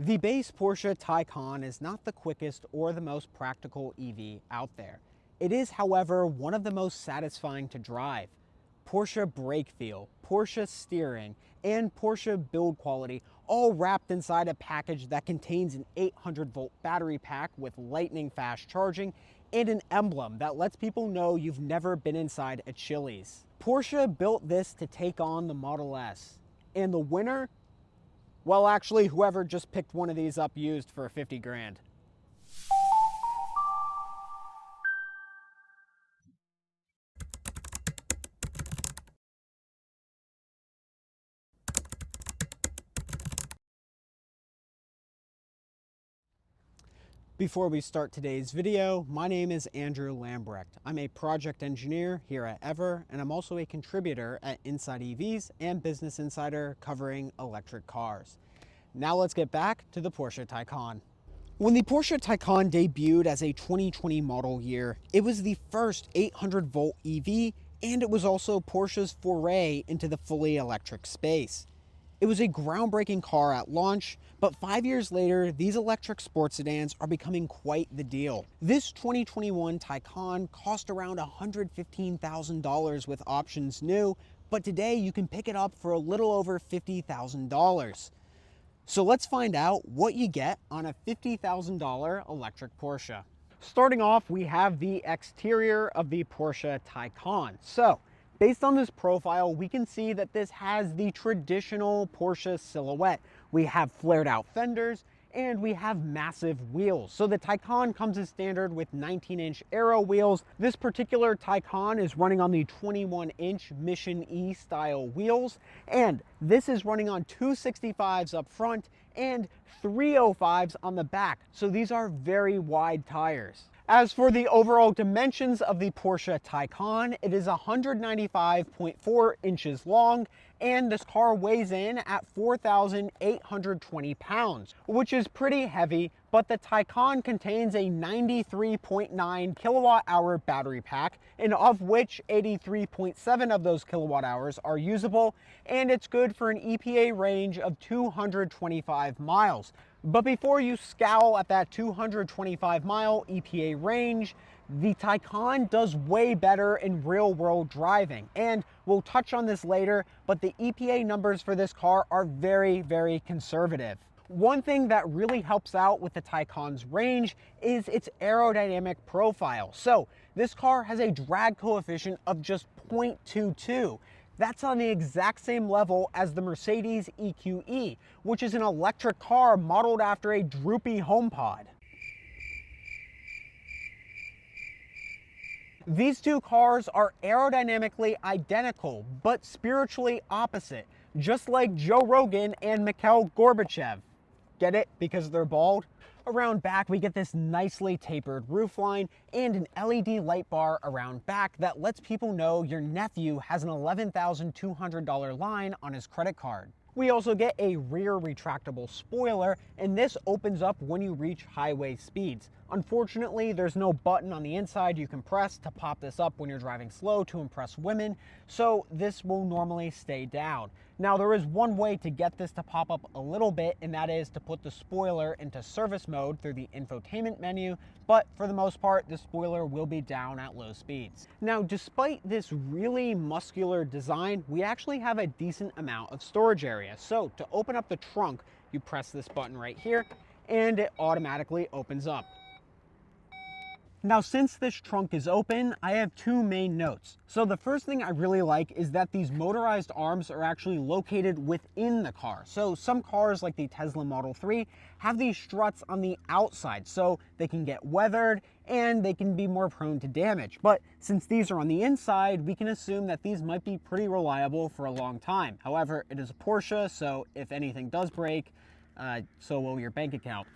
The base Porsche Taycan is not the quickest or the most practical EV out there. It is, however, one of the most satisfying to drive. Porsche brake feel, Porsche steering, and Porsche build quality all wrapped inside a package that contains an 800-volt battery pack with lightning fast charging and an emblem that lets people know you've never been inside a Chili's. Porsche built this to take on the Model S, and the winner, well, actually, whoever just picked one of these up used for 50 grand. Before we start today's video, my name is Andrew Lambrecht. I'm a project engineer here at Ever, and I'm also a contributor at Inside EVs and Business Insider covering electric cars. Now let's get back to the Porsche Taycan. When the Porsche Taycan debuted as a 2020 model year, it was the first 800-volt EV, and it was also Porsche's foray into the fully electric space. It was a groundbreaking car at launch, but 5 years later, these electric sports sedans are becoming quite the deal. This 2021 Taycan cost around $115,000 with options new, but today you can pick it up for a little over $50,000. So let's find out what you get on a $50,000 electric Porsche. Starting off, we have the exterior of the Porsche Taycan. So, based on this profile, we can see that this has the traditional Porsche silhouette. We have flared out fenders and we have massive wheels. So the Taycan comes as standard with 19-inch aero wheels. This particular Taycan is running on the 21-inch Mission E style wheels, and this is running on 265s up front and 305s on the back. So these are very wide tires. As for the overall dimensions of the Porsche Taycan, it is 195.4 inches long, and this car weighs in at 4,820 pounds, which is pretty heavy, but the Taycan contains a 93.9 kilowatt hour battery pack, and of which 83.7 of those kilowatt hours are usable, and it's good for an EPA range of 225 miles. But before you scowl at that 225 mile EPA range, the Taycan does way better in real world driving. And we'll touch on this later, but the EPA numbers for this car are very, very conservative. One thing that really helps out with the Taycan's range is its aerodynamic profile. So this car has a drag coefficient of just 0.22. That's on the exact same level as the Mercedes EQE, which is an electric car modeled after a droopy HomePod. These two cars are aerodynamically identical, but spiritually opposite, just like Joe Rogan and Mikhail Gorbachev. Get it? Because they're bald? Around back, we get this nicely tapered roofline and an LED light bar around back that lets people know your nephew has an $11,200 line on his credit card. We also get a rear retractable spoiler, and this opens up when you reach highway speeds. Unfortunately, there's no button on the inside you can press to pop this up when you're driving slow to impress women, so this will normally stay down. Now, there is one way to get this to pop up a little bit, and that is to put the spoiler into service mode through the infotainment menu, but for the most part, the spoiler will be down at low speeds. Now, despite this really muscular design, we actually have a decent amount of storage area. So to open up the trunk, you press this button right here, and it automatically opens up. Now, since this trunk is open, I have two main notes. So the first thing I really like is that these motorized arms are actually located within the car. So some cars like the Tesla Model 3 have these struts on the outside so they can get weathered and they can be more prone to damage. But since these are on the inside, we can assume that these might be pretty reliable for a long time. However, it is a Porsche, so if anything does break, so will your bank account.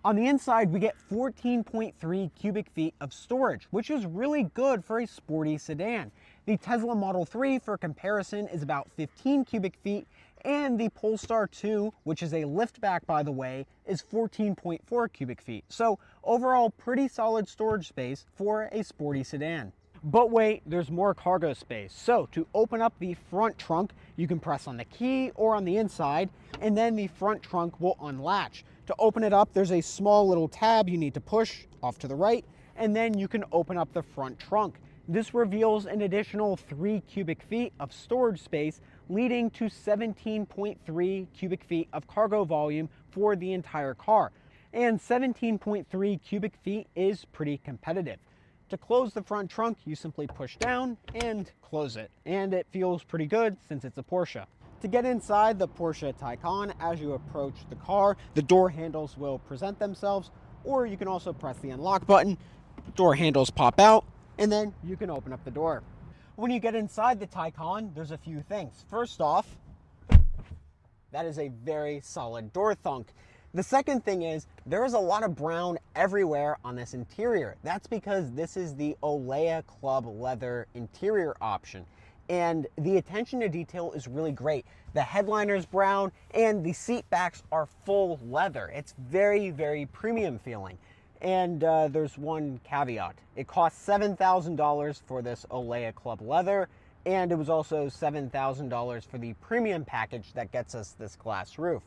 On the inside, we get 14.3 cubic feet of storage, which is really good for a sporty sedan. The Tesla Model 3, for comparison, is about 15 cubic feet, and the Polestar 2, which is a liftback, by the way, is 14.4 cubic feet. So overall, pretty solid storage space for a sporty sedan. But wait, there's more cargo space. So to open up the front trunk, you can press on the key or on the inside, and then the front trunk will unlatch. To open it up, there's a small little tab you need to push off to the right, and then you can open up the front trunk. This reveals an additional 3 cubic feet of storage space, leading to 17.3 cubic feet of cargo volume for the entire car. And 17.3 cubic feet is pretty competitive. To close the front trunk, you simply push down and close it. And it feels pretty good since it's a Porsche. To get inside the Porsche Taycan, as you approach the car, the door handles will present themselves, or you can also press the unlock button, door handles pop out, and then you can open up the door. When you get inside the Taycan, there's a few things. First off, that is a very solid door thunk. The second thing is there is a lot of brown everywhere on this interior. That's because this is the Olea Club leather interior option. And the attention to detail is really great. The headliner is brown and the seat backs are full leather. It's very, very premium feeling. And there's one caveat. It costs $7,000 for this Olea Club leather, and it was also $7,000 for the premium package that gets us this glass roof.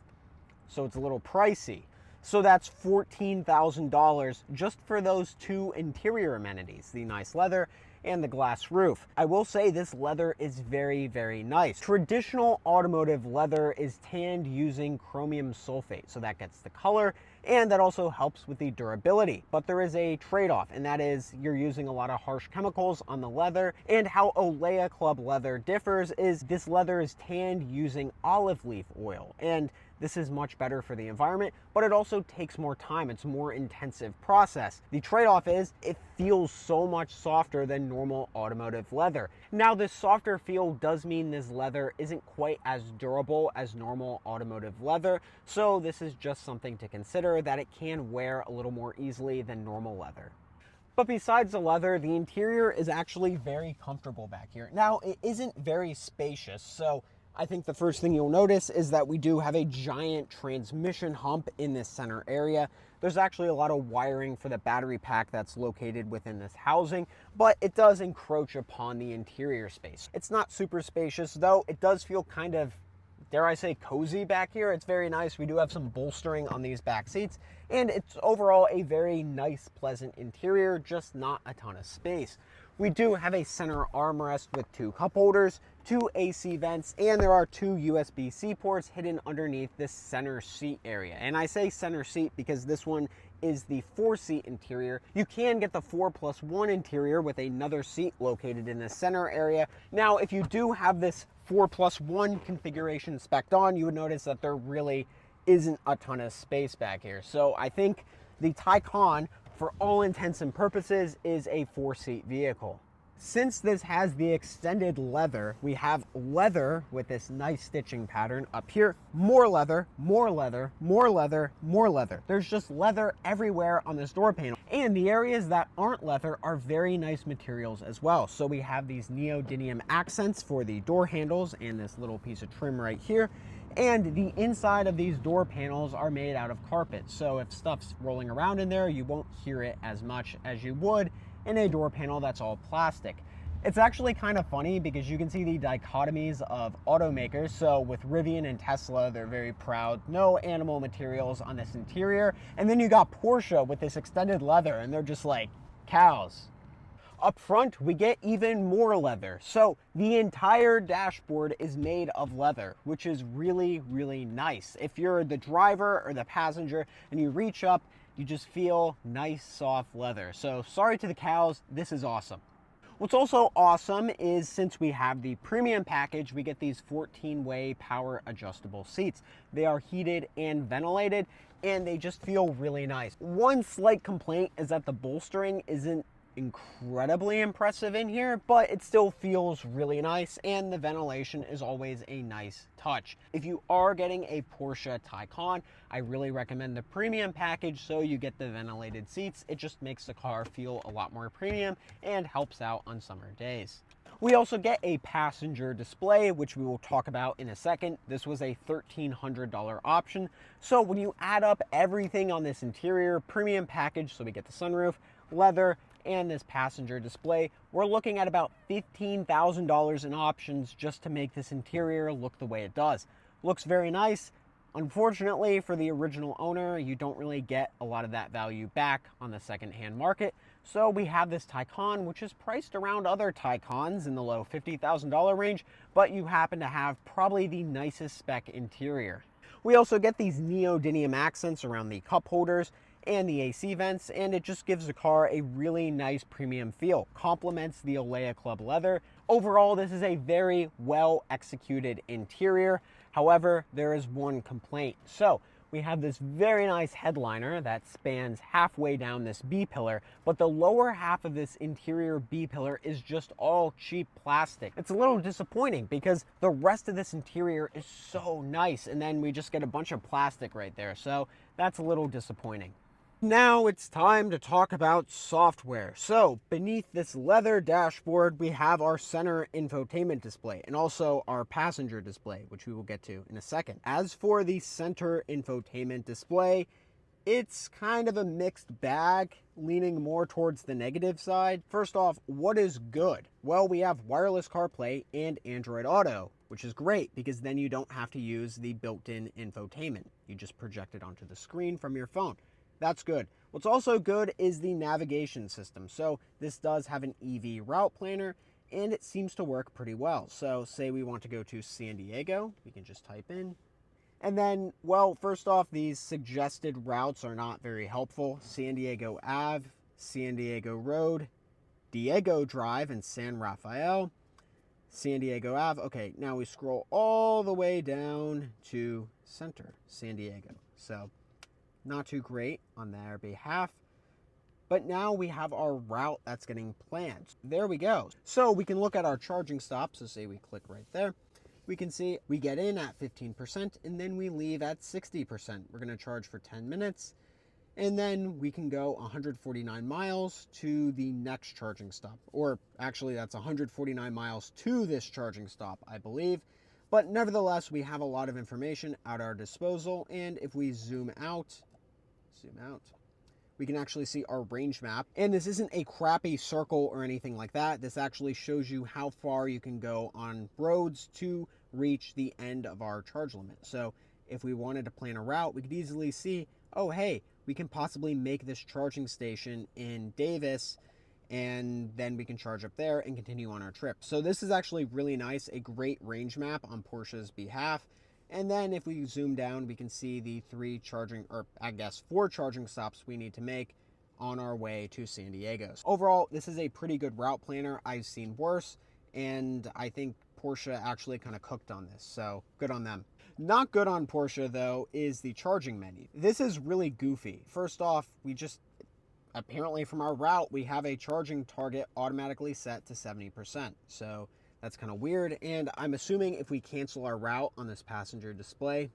So it's a little pricey. So that's $14,000 just for those two interior amenities, the nice leather and the glass roof. I will say this leather is very, very nice. Traditional automotive leather is tanned using chromium sulfate, so that gets the color, and that also helps with the durability. But there is a trade-off, and that is you're using a lot of harsh chemicals on the leather. And how Olea Club leather differs is this leather is tanned using olive leaf oil, and this is much better for the environment, but it also takes more time. It's a more intensive process. The trade-off is it feels so much softer than normal automotive leather. Now, this softer feel does mean this leather isn't quite as durable as normal automotive leather, so this is just something to consider, that it can wear a little more easily than normal leather. But besides the leather, the interior is actually very comfortable back here. Now, it isn't very spacious, so I think the first thing you'll notice is that we do have a giant transmission hump in this center area. There's actually a lot of wiring for the battery pack that's located within this housing, but it does encroach upon the interior space. It's not super spacious, though. It does feel kind of, dare I say, cozy back here. It's very nice. We do have some bolstering on these back seats, and it's overall a very nice, pleasant interior, just not a ton of space. We do have a center armrest with 2 cup holders, 2 AC vents, and there are 2 USB-C ports hidden underneath this center seat area. And I say center seat because this one is the 4-seat interior. You can get the 4+1 interior with another seat located in the center area. Now, if you do have this 4+1 configuration spec'd on, you would notice that there really isn't a ton of space back here. So I think the Taycan, for all intents and purposes, is a 4-seat vehicle. Since this has the extended leather, we have leather with this nice stitching pattern up here, more leather, more leather, more leather, more leather. There's just leather everywhere on this door panel. And the areas that aren't leather are very nice materials as well. So we have these neodymium accents for the door handles and this little piece of trim right here. And the inside of these door panels are made out of carpet. So if stuff's rolling around in there, you won't hear it as much as you would in a door panel that's all plastic. It's actually kind of funny because you can see the dichotomies of automakers. So with Rivian and Tesla, they're very proud, no animal materials on this interior. And then you got Porsche with this extended leather, and they're just like cows. Up front, we get even more leather. So the entire dashboard is made of leather, which is really, really nice. If you're the driver or the passenger and you reach up, you just feel nice, soft leather. So sorry to the cows, this is awesome. What's also awesome is since we have the premium package, we get these 14-way power adjustable seats. They are heated and ventilated, and they just feel really nice. One slight complaint is that the bolstering isn't incredibly impressive in here, but it still feels really nice, and the ventilation is always a nice touch. If you are getting a Porsche Taycan, I really recommend the premium package so you get the ventilated seats. It just makes the car feel a lot more premium and helps out on summer days. We also get a passenger display, which we will talk about in a second. This was a $1,300 option. So when you add up everything on this interior premium package, so we get the sunroof, leather, and this passenger display, we're looking at about $15,000 in options just to make this interior look the way it does. Looks very nice. Unfortunately, for the original owner, you don't really get a lot of that value back on the secondhand market. So we have this Taycan, which is priced around other Taycans in the low $50,000 range, but you happen to have probably the nicest spec interior. We also get these neodymium accents around the cup holders and the AC vents, and it just gives the car a really nice premium feel. Complements the Olea Club leather. Overall, this is a very well executed interior. However, there is one complaint. So we have this very nice headliner that spans halfway down this B-pillar, but the lower half of this interior B-pillar is just all cheap plastic. It's a little disappointing because the rest of this interior is so nice, and then we just get a bunch of plastic right there. So that's a little disappointing. Now it's time to talk about software. So beneath this leather dashboard, we have our center infotainment display and also our passenger display, which we will get to in a second. As for the center infotainment display, it's kind of a mixed bag, leaning more towards the negative side. First off, what is good? Well, we have wireless CarPlay and Android Auto, which is great because then you don't have to use the built-in infotainment. You just project it onto the screen from your phone. That's good. What's also good is the navigation system. So this does have an EV route planner and it seems to work pretty well. So say we want to go to San Diego, we can just type in. And then, well, first off, these suggested routes are not very helpful. San Diego Ave, San Diego Road, Diego Drive, and San Rafael, San Diego Ave. Okay, now we scroll all the way down to Center, San Diego. So not too great on their behalf. But now we have our route that's getting planned. There we go. So we can look at our charging stops. So say we click right there. We can see we get in at 15% and then we leave at 60%. We're going to charge for 10 minutes. And then we can go 149 miles to the next charging stop. Or actually that's 149 miles to this charging stop, I believe. But nevertheless, we have a lot of information at our disposal. And if we zoom out, we can actually see our range map. And this isn't a crappy circle or anything like that. This actually shows you how far you can go on roads to reach the end of our charge limit. So if we wanted to plan a route, we could easily see, oh, hey, we can possibly make this charging station in Davis, and then we can charge up there and continue on our trip. So this is actually really nice, a great range map on Porsche's behalf. And then if we zoom down, we can see the 4 charging stops we need to make on our way to San Diego. Overall, this is a pretty good route planner. I've seen worse, and I think Porsche actually kind of cooked on this, so good on them. Not good on Porsche, though, is the charging menu. This is really goofy. First off, apparently from our route, we have a charging target automatically set to 70%. So that's kind of weird, and I'm assuming if we cancel our route on this passenger display,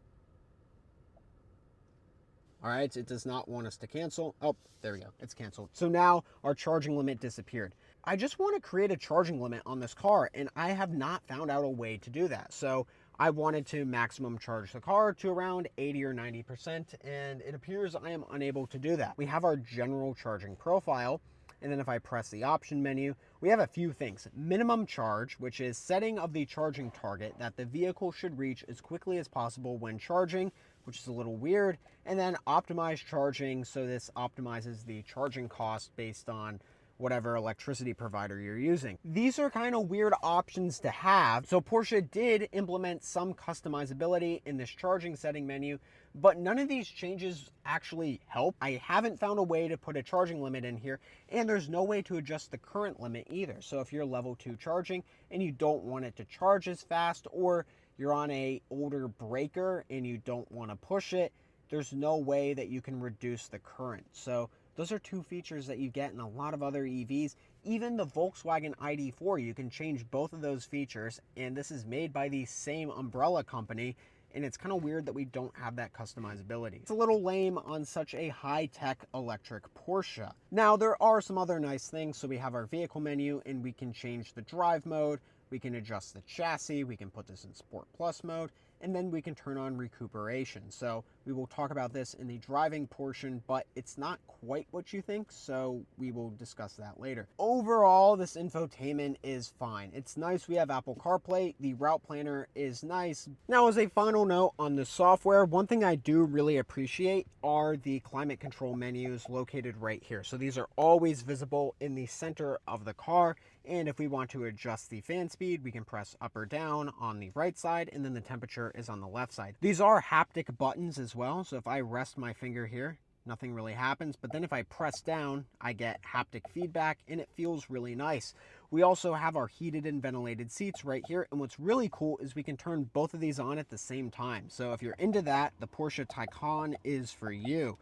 all right, it does not want us to cancel. Oh, there we go, it's canceled. So now our charging limit disappeared. I just want to create a charging limit on this car, and I have not found out a way to do that. So I wanted to maximum charge the car to around 80 or 90%, and it appears I am unable to do that. We have our general charging profile, and then if I press the option menu, we have a few things. Minimum charge, which is setting of the charging target that the vehicle should reach as quickly as possible when charging, which is a little weird. And then optimized charging, so this optimizes the charging cost based on whatever electricity provider you're using. These are kind of weird options to have. So Porsche did implement some customizability in this charging setting menu, but none of these changes actually help. I haven't found a way to put a charging limit in here, and there's no way to adjust the current limit either. So if you're level 2 charging and you don't want it to charge as fast, or you're on a older breaker and you don't want to push it, there's no way that you can reduce the current. So those are two features that you get in a lot of other EVs. Even the Volkswagen ID4, you can change both of those features, and this is made by the same umbrella company, and it's kind of weird that we don't have that customizability. It's a little lame on such a high-tech electric Porsche. Now, there are some other nice things. So we have our vehicle menu, and we can change the drive mode, we can adjust the chassis, we can put this in Sport Plus mode, and then we can turn on recuperation. So we will talk about this in the driving portion, but it's not quite what you think, so we will discuss that later. Overall, this infotainment is fine. It's nice. We have Apple CarPlay. The route planner is nice. Now, as a final note on the software, one thing I do really appreciate are the climate control menus located right here. So these are always visible in the center of the car. And if we want to adjust the fan speed, we can press up or down on the right side, and then the temperature is on the left side. These are haptic buttons as well. So if I rest my finger here, nothing really happens. But then if I press down, I get haptic feedback, and it feels really nice. We also have our heated and ventilated seats right here. And what's really cool is we can turn both of these on at the same time. So if you're into that, the Porsche Taycan is for you.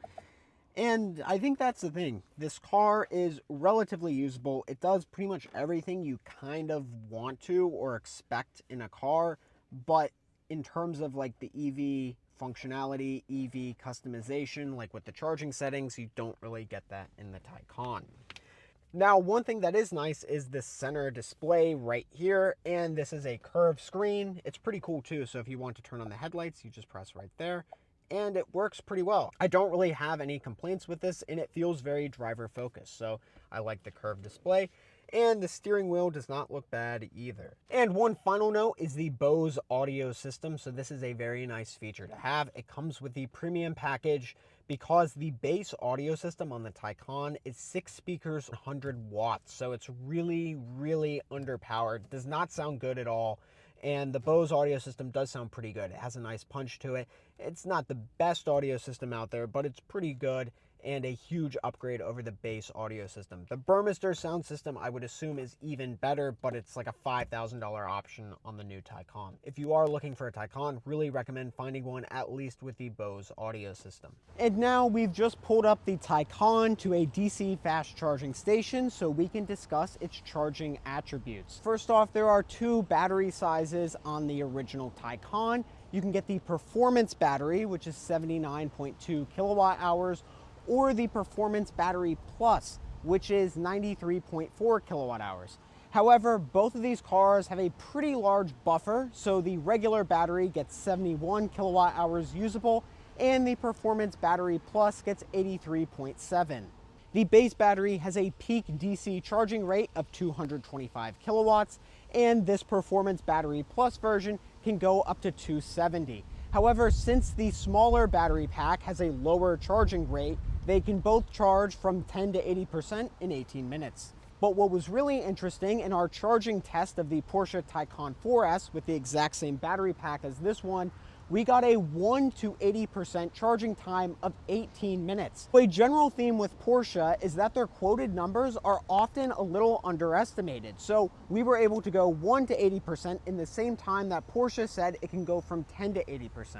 And I think that's the thing. This car is relatively usable. It does pretty much everything you kind of want to or expect in a car. But in terms of like the EV functionality, EV customization, like with the charging settings, you don't really get that in the Taycan. Now, one thing that is nice is this center display right here. And this is a curved screen. It's pretty cool too. So if you want to turn on the headlights, you just press right there. And it works pretty well. I don't really have any complaints with this, and it feels very driver focused. So I like the curved display, and the steering wheel does not look bad either. And one final note is the Bose audio system. So this is a very nice feature to have. It comes with the premium package because the base audio system on the Taycan is 6 speakers, 100 watts. So it's really, really underpowered. Does not sound good at all. And the Bose audio system does sound pretty good. It has a nice punch to it. It's not the best audio system out there, but it's pretty good and a huge upgrade over the base audio system. The Burmester sound system, I would assume, is even better, but it's like a $5,000 option on the new Taycan. If you are looking for a Taycan, really recommend finding one at least with the Bose audio system. And now we've just pulled up the Taycan to a DC fast charging station so we can discuss its charging attributes. First off, there are 2 battery sizes on the original Taycan. You can get the performance battery, which is 79.2 kilowatt hours, or the Performance Battery Plus, which is 93.4 kilowatt hours. However, both of these cars have a pretty large buffer, so the regular battery gets 71 kilowatt hours usable, and the Performance Battery Plus gets 83.7. The base battery has a peak DC charging rate of 225 kilowatts, and this Performance Battery Plus version can go up to 270. However, since the smaller battery pack has a lower charging rate, they can both charge from 10 to 80% in 18 minutes. But what was really interesting in our charging test of the Porsche Taycan 4S with the exact same battery pack as this one, we got a 1 to 80% charging time of 18 minutes. A general theme with Porsche is that their quoted numbers are often a little underestimated. So we were able to go 1 to 80% in the same time that Porsche said it can go from 10 to 80%.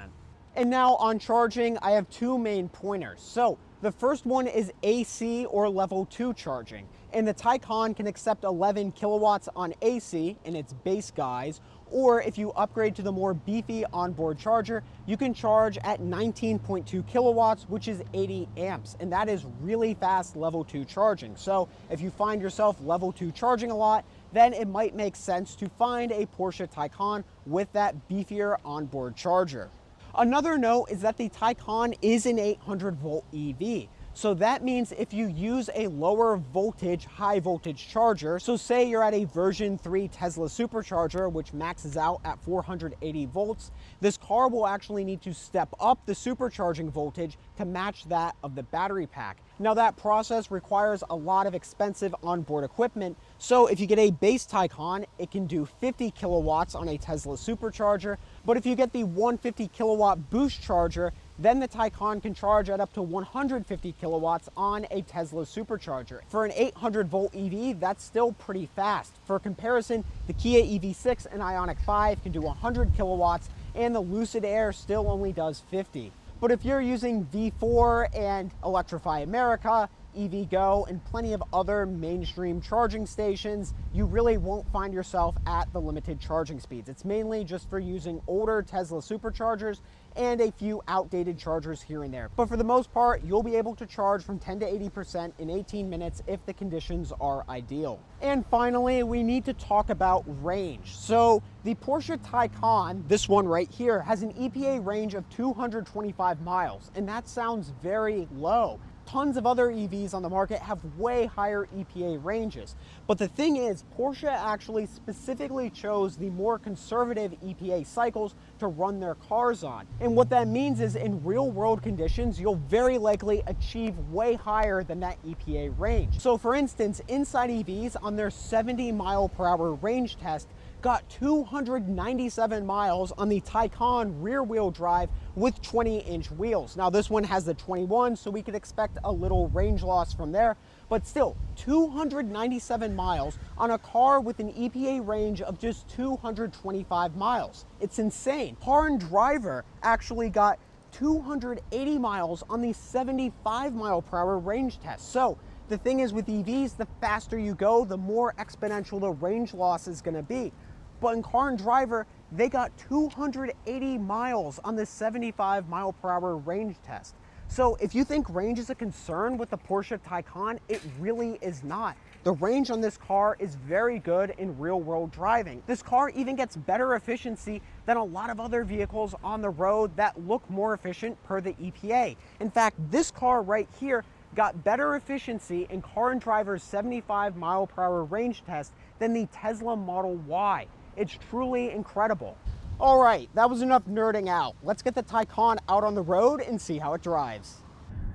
And now on charging, I have 2 main pointers. So the first one is AC or level 2 charging. And the Taycan can accept 11 kilowatts on AC in its base guise, or if you upgrade to the more beefy onboard charger, you can charge at 19.2 kilowatts, which is 80 amps. And that is really fast level 2 charging. So if you find yourself level 2 charging a lot, then it might make sense to find a Porsche Taycan with that beefier onboard charger. Another note is that the Taycan is an 800 volt EV. So that means if you use a lower voltage, high voltage charger, so say you're at a version 3 Tesla supercharger, which maxes out at 480 volts, this car will actually need to step up the supercharging voltage to match that of the battery pack. Now that process requires a lot of expensive onboard equipment. So if you get a base Taycan, it can do 50 kilowatts on a Tesla supercharger. But if you get the 150 kilowatt boost charger, then the Taycan can charge at up to 150 kilowatts on a Tesla supercharger. For an 800 volt EV, that's still pretty fast. For comparison, the Kia EV6 and Ioniq 5 can do 100 kilowatts, and the Lucid Air still only does 50. But if you're using V4 and Electrify America, EVgo and plenty of other mainstream charging stations, you really won't find yourself at the limited charging speeds. It's mainly just for using older Tesla superchargers and a few outdated chargers here and there. But for the most part, you'll be able to charge from 10 to 80% in 18 minutes if the conditions are ideal. And finally, we need to talk about range. So the Porsche Taycan, this one right here, has an EPA range of 225 miles, and that sounds very low. Tons of other EVs on the market have way higher EPA ranges. But the thing is, Porsche actually specifically chose the more conservative EPA cycles to run their cars on. And what that means is in real world conditions, you'll very likely achieve way higher than that EPA range. So for instance, Inside EVs on their 70 mile per hour range test got 297 miles on the Taycan rear wheel drive with 20-inch wheels. Now this one has the 21, so we could expect a little range loss from there, but still 297 miles on a car with an EPA range of just 225 miles. It's insane. Car and Driver actually got 280 miles on the 75 mile per hour range test. So the thing is with EVs, the faster you go, the more exponential the range loss is gonna be. But in Car and Driver, they got 280 miles on the 75 mile per hour range test. So if you think range is a concern with the Porsche Taycan, it really is not. The range on this car is very good in real world driving. This car even gets better efficiency than a lot of other vehicles on the road that look more efficient per the EPA. In fact, this car right here got better efficiency in Car and Driver's 75 mile per hour range test than the Tesla Model Y. It's truly incredible. All right, that was enough nerding out. Let's get the Taycan out on the road and see how it drives.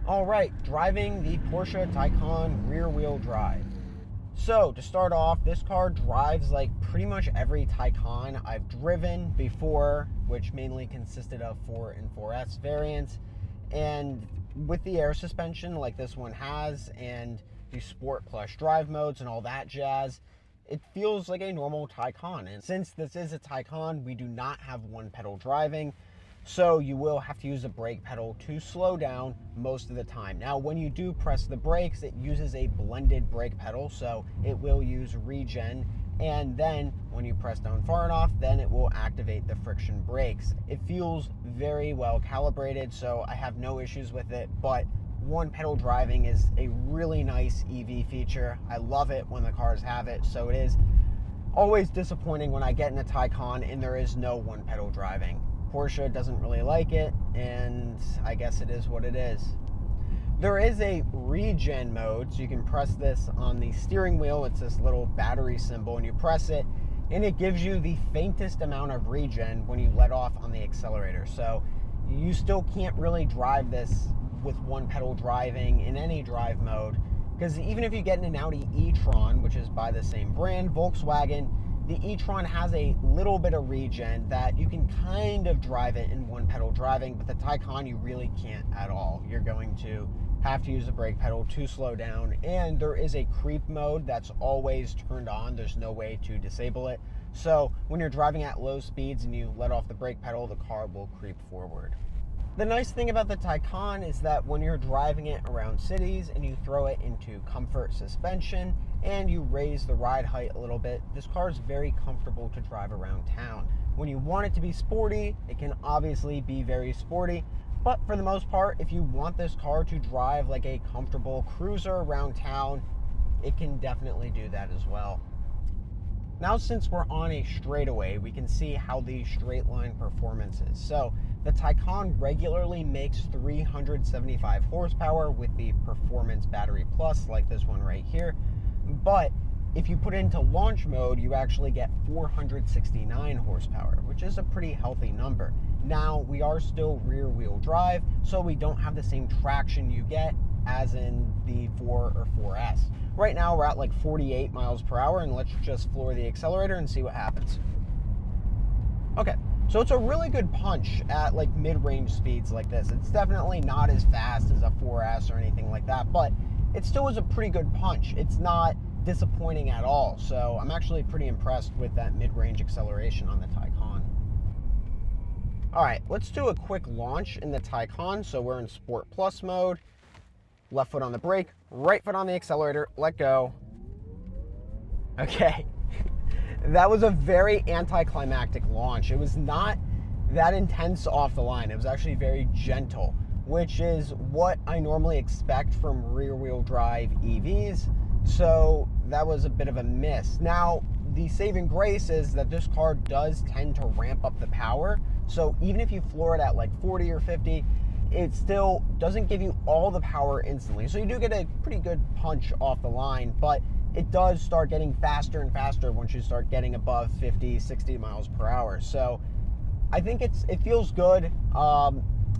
All right, driving the Porsche Taycan rear wheel drive. So to start off, this car drives like pretty much every Taycan I've driven before, which mainly consisted of 4 and 4S variants. And with the air suspension like this one has, and the Sport Plus drive modes and all that jazz, it feels like a normal Taycan. And since this is a Taycan, we do not have one pedal driving, so you will have to use the brake pedal to slow down most of the time. Now, when you do press the brakes, it uses a blended brake pedal, so it will use regen, and then when you press down far enough, then it will activate the friction brakes. It feels very well calibrated, so I have no issues with it, but one pedal driving is a really nice EV feature. I love it when the cars have it, so it is always disappointing when I get in a Taycan and there is no one pedal driving. Porsche doesn't really like it, and I guess it is what it is. There is a regen mode, so you can press this on the steering wheel. It's this little battery symbol, and you press it, and it gives you the faintest amount of regen when you let off on the accelerator. So you still can't really drive this with one pedal driving in any drive mode, because even if you get in an Audi e-tron, which is by the same brand, Volkswagen, the e-tron has a little bit of regen that you can kind of drive it in one pedal driving, but the Taycan you really can't at all. You're going to have to use the brake pedal to slow down, and there is a creep mode that's always turned on. There's no way to disable it. So when you're driving at low speeds and you let off the brake pedal, the car will creep forward. The nice thing about the Taycan is that when you're driving it around cities and you throw it into comfort suspension and you raise the ride height a little bit, this car is very comfortable to drive around town. When you want it to be sporty, it can obviously be very sporty, but for the most part, if you want this car to drive like a comfortable cruiser around town, it can definitely do that as well. Now, since we're on a straightaway, we can see how the straight line performance is. So the Taycan regularly makes 375 horsepower with the Performance Battery Plus, like this one right here. But if you put it into launch mode, you actually get 469 horsepower, which is a pretty healthy number. Now, we are still rear wheel drive, so we don't have the same traction you get as in the 4 or 4S. Right now, we're at like 48 miles per hour, and let's just floor the accelerator and see what happens. Okay, so it's a really good punch at like mid-range speeds like this. It's definitely not as fast as a 4S or anything like that, but it still is a pretty good punch. It's not disappointing at all, so I'm actually pretty impressed with that mid-range acceleration on the Taycan. All right, let's do a quick launch in the Taycan. So we're in Sport Plus mode. left foot on the brake, right foot on the accelerator, let go. Okay, that was a very anticlimactic launch. It was not that intense off the line. It was actually very gentle, which is what I normally expect from rear-wheel drive EVs. So that was a bit of a miss. Now, the saving grace is that this car does tend to ramp up the power. So even if you floor it at like 40 or 50, it still doesn't give you all the power instantly. So you do get a pretty good punch off the line, but it does start getting faster and faster once you start getting above 50, 60 miles per hour. So I think it feels good.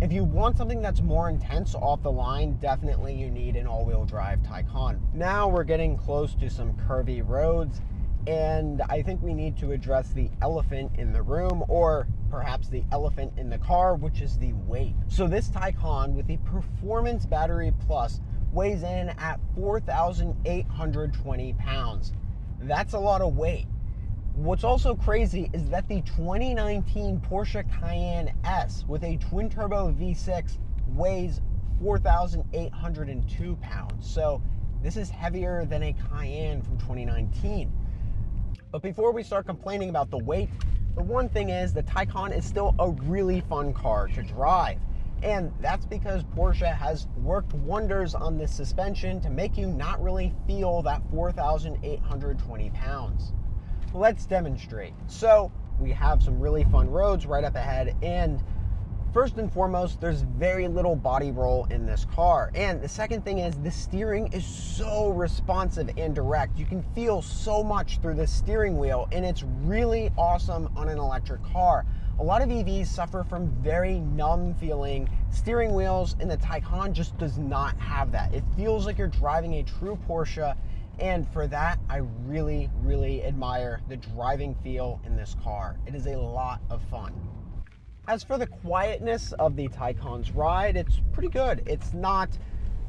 If you want something that's more intense off the line, definitely you need an all-wheel drive Taycan. Now we're getting close to some curvy roads, and I think we need to address the elephant in the room, or perhaps the elephant in the car, which is the weight. So this Taycan with the Performance Battery Plus weighs in at 4,820 pounds. That's a lot of weight. What's also crazy is that the 2019 Porsche Cayenne S with a twin-turbo V6 weighs 4,802 pounds. So this is heavier than a Cayenne from 2019. But before we start complaining about the weight, the one thing is the Taycan is still a really fun car to drive. And that's because Porsche has worked wonders on this suspension to make you not really feel that 4,820 pounds. Let's demonstrate. So we have some really fun roads right up ahead, and first and foremost, there's very little body roll in this car. And the second thing is the steering is so responsive and direct. You can feel so much through the steering wheel, and it's really awesome on an electric car. A lot of EVs suffer from very numb feeling steering wheels, and the Taycan just does not have that. It feels like you're driving a true Porsche, and for that, I really, really admire the driving feel in this car. It is a lot of fun. As for the quietness of the Taycan's ride, it's pretty good. It's not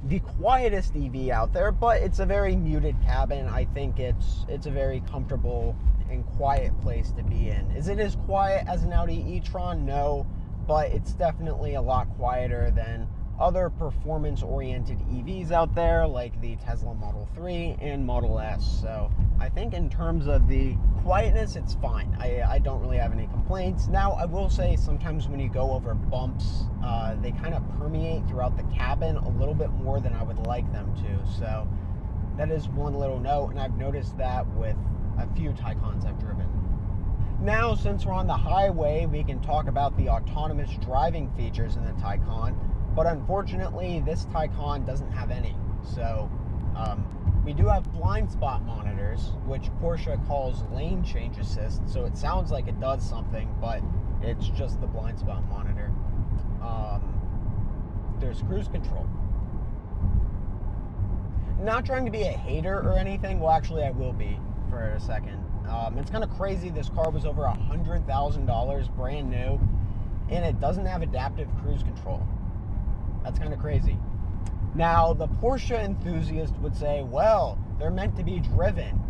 the quietest EV out there, but it's a very muted cabin. I think it's a very comfortable and quiet place to be in. Is it as quiet as an Audi e-tron? No, but it's definitely a lot quieter than other performance-oriented EVs out there, like the Tesla Model 3 and Model S. So I think in terms of the quietness, it's fine. I don't really have any complaints. Now, I will say sometimes when you go over bumps, they kind of permeate throughout the cabin a little bit more than I would like them to. So that is one little note, and I've noticed that with a few Taycans I've driven. Now, since we're on the highway, we can talk about the autonomous driving features in the Taycan. But unfortunately, this Taycan doesn't have any. So we do have blind spot monitors, which Porsche calls lane change assist. So it sounds like it does something, but it's just the blind spot monitor. There's cruise control. Not trying to be a hater or anything. Well, actually, I will be for a second. It's kind of crazy. This car was over $100,000 brand new, and it doesn't have adaptive cruise control. That's kind of crazy. Now, the Porsche enthusiast would say, well, they're meant to be driven.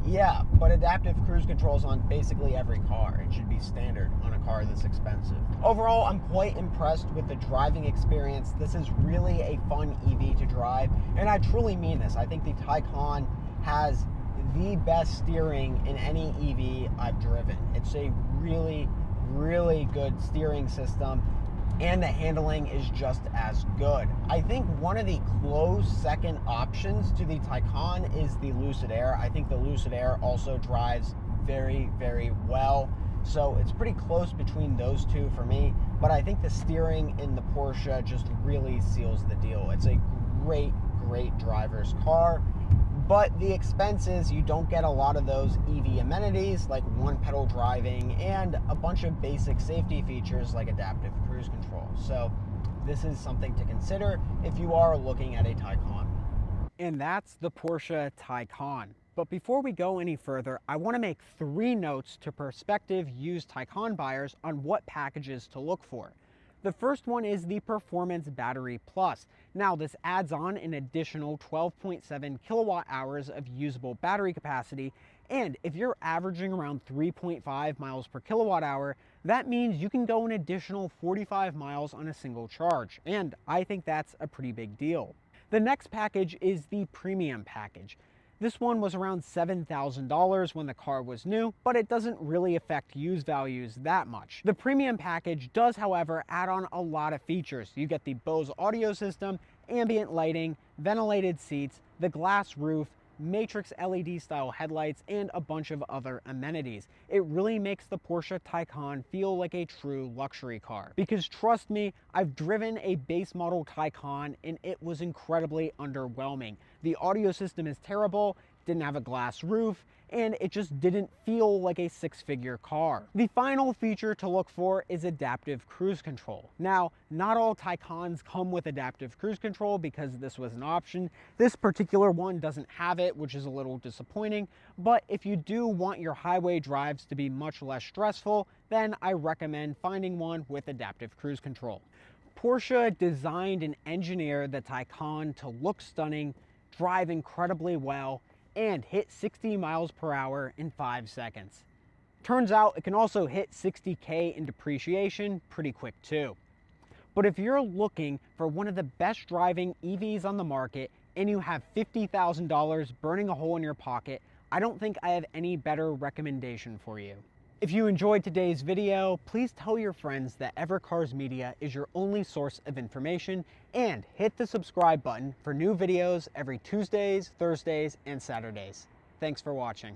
Yeah, but adaptive cruise control is on basically every car. It should be standard on a car this expensive. Overall, I'm quite impressed with the driving experience. This is really a fun EV to drive, and I truly mean this. I think the Taycan has the best steering in any EV I've driven. It's a really, really good steering system, and the handling is just as good. I think one of the close second options to the Taycan is the Lucid Air. I think the Lucid Air also drives very, very well. So it's pretty close between those two for me, but I think the steering in the Porsche just really seals the deal. It's a great, great driver's car. But the expense is you don't get a lot of those EV amenities like one-pedal driving and a bunch of basic safety features like adaptive cruise control. So this is something to consider if you are looking at a Taycan. And that's the Porsche Taycan. But before we go any further, I want to make 3 notes to prospective used Taycan buyers on what packages to look for. The first one is the Performance Battery Plus. Now, this adds on an additional 12.7 kilowatt hours of usable battery capacity, and if you're averaging around 3.5 miles per kilowatt hour, that means you can go an additional 45 miles on a single charge, and I think that's a pretty big deal. The next package is the premium package. This one was around $7,000 when the car was new, but it doesn't really affect used values that much. The premium package does, however, add on a lot of features. You get the Bose audio system, ambient lighting, ventilated seats, the glass roof, matrix LED style headlights, and a bunch of other amenities. It really makes the Porsche Taycan feel like a true luxury car. Because trust me, I've driven a base model Taycan and it was incredibly underwhelming. The audio system is terrible, didn't have a glass roof, and it just didn't feel like a six-figure car. The final feature to look for is adaptive cruise control. Now, not all Taycans come with adaptive cruise control because this was an option. This particular one doesn't have it, which is a little disappointing, but if you do want your highway drives to be much less stressful, then I recommend finding one with adaptive cruise control. Porsche designed and engineered the Taycan to look stunning, drive incredibly well, and hit 60 miles per hour in 5 seconds. Turns out it can also hit 60K in depreciation pretty quick too. But if you're looking for one of the best driving EVs on the market and you have $50,000 burning a hole in your pocket, I don't think I have any better recommendation for you. If you enjoyed today's video, please tell your friends that Evercars Media is your only source of information, and hit the subscribe button for new videos every Tuesdays, Thursdays, and Saturdays. Thanks for watching.